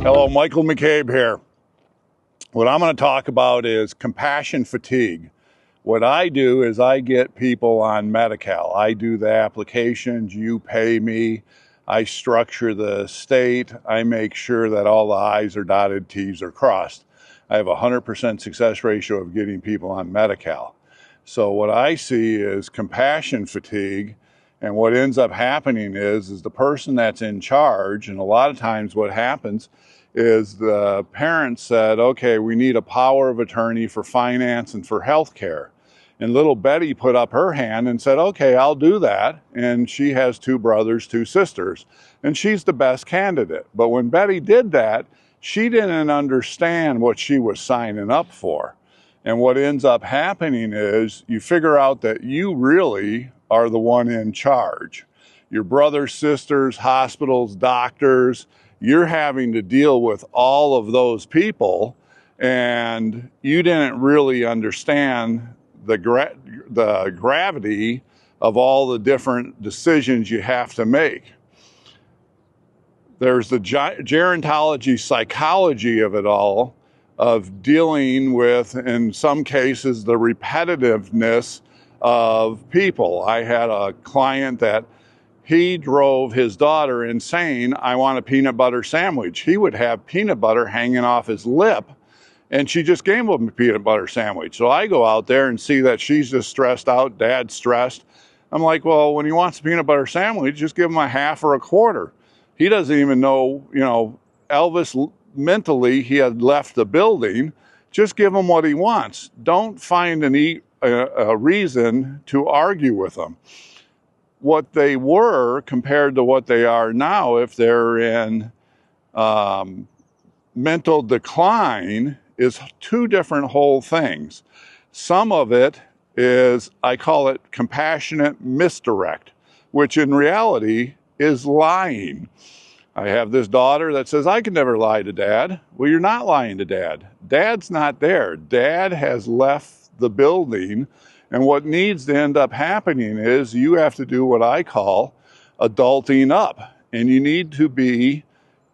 Hello, Michael McCabe here. What I'm going to talk about is compassion fatigue. What I do is I get people on Medi-Cal. I do the applications, you pay me, I structure the state, I make sure that all the I's are dotted, T's are crossed. I have a 100% success ratio of getting people on Medi-Cal. So what I see is compassion fatigue, and what ends up happening is the person that's in charge, and a lot of times what happens is the parents said, okay, we need a power of attorney for finance and for health care. And little Betty put up her hand and said, okay, I'll do that. And she has 2 brothers, 2 sisters, and she's the best candidate. But when Betty did that, she didn't understand what she was signing up for. And what ends up happening is you figure out that you really are the one in charge. Your brothers, sisters, hospitals, doctors, you're having to deal with all of those people, and you didn't really understand the gravity of all the different decisions you have to make. There's the gerontology psychology of it all, of dealing with, in some cases, the repetitiveness of people. I had a client that he drove his daughter insane. I want a peanut butter sandwich. He would have peanut butter hanging off his lip, and she just gave him a peanut butter sandwich. So I go out there and see that she's just stressed out, dad's stressed. I'm like, well, when he wants a peanut butter sandwich, just give him a half or a quarter. He doesn't even know, Elvis mentally, he had left the building. Just give him what he wants. Don't find a reason to argue with him. What they were compared to what they are now, if they're in mental decline, is 2 different whole things. Some of it is, I call it compassionate misdirect, which in reality is lying. I have this daughter that says, I can never lie to dad. Well, you're not lying to dad. Dad's not there. Dad has left the building. And what needs to end up happening is you have to do what I call adulting up. And you need to be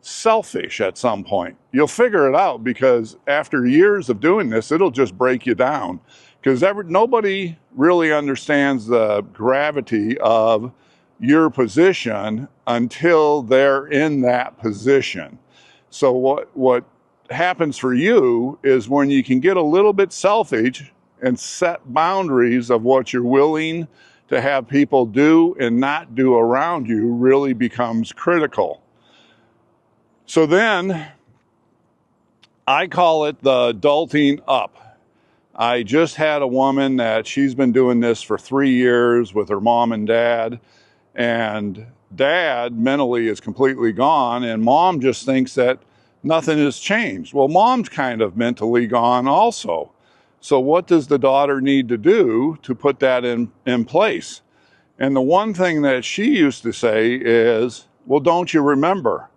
selfish at some point. You'll figure it out, because after years of doing this, it'll just break you down. Because nobody really understands the gravity of your position until they're in that position. So what happens for you is when you can get a little bit selfish and set boundaries of what you're willing to have people do and not do around you, really becomes critical. So then I call it the adulting up. I just had a woman that she's been doing this for 3 years with her mom and dad, and dad mentally is completely gone, and mom just thinks that nothing has changed. Well, mom's kind of mentally gone also. So what does the daughter need to do to put that in place? And the one thing that she used to say is, well, don't you remember?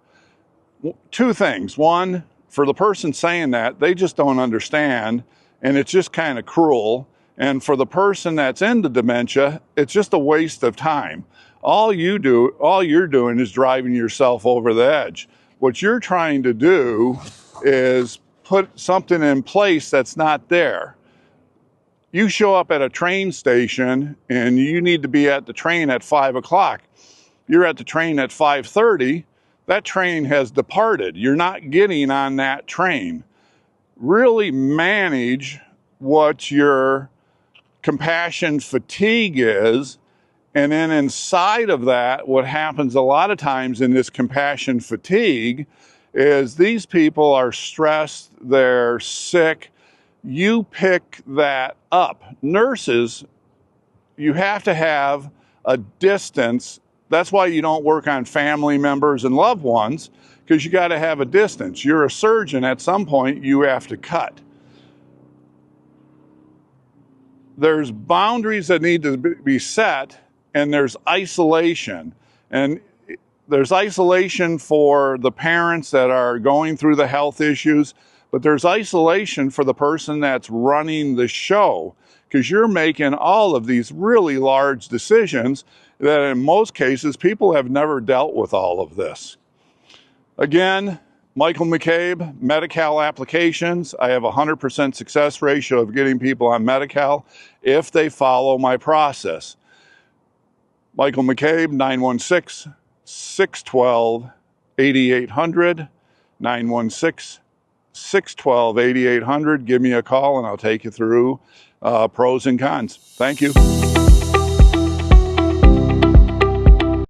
2 things. One, for the person saying that, they just don't understand, and it's just kind of cruel. And for the person that's into dementia, it's just a waste of time. All you're doing is driving yourself over the edge. What you're trying to do is put something in place that's not there. You show up at a train station and you need to be at the train at 5 o'clock. You're at the train at 5:30. That train has departed. You're not getting on that train. Really manage what your compassion fatigue is. And then inside of that, what happens a lot of times in this compassion fatigue is these people are stressed, they're sick. You pick that up. Nurses, you have to have a distance. That's why you don't work on family members and loved ones, because you got to have a distance. You're a surgeon. At some point, you have to cut. There's boundaries that need to be set, and there's isolation. And there's isolation for the parents that are going through the health issues, but there's isolation for the person that's running the show, because you're making all of these really large decisions that in most cases, people have never dealt with all of this. Again, Michael McCabe, Medi-Cal applications. I have a 100% success ratio of getting people on Medi-Cal if they follow my process. Michael McCabe, 916-612-8800, 916-612-8800. Give me a call and I'll take you through pros and cons. Thank you.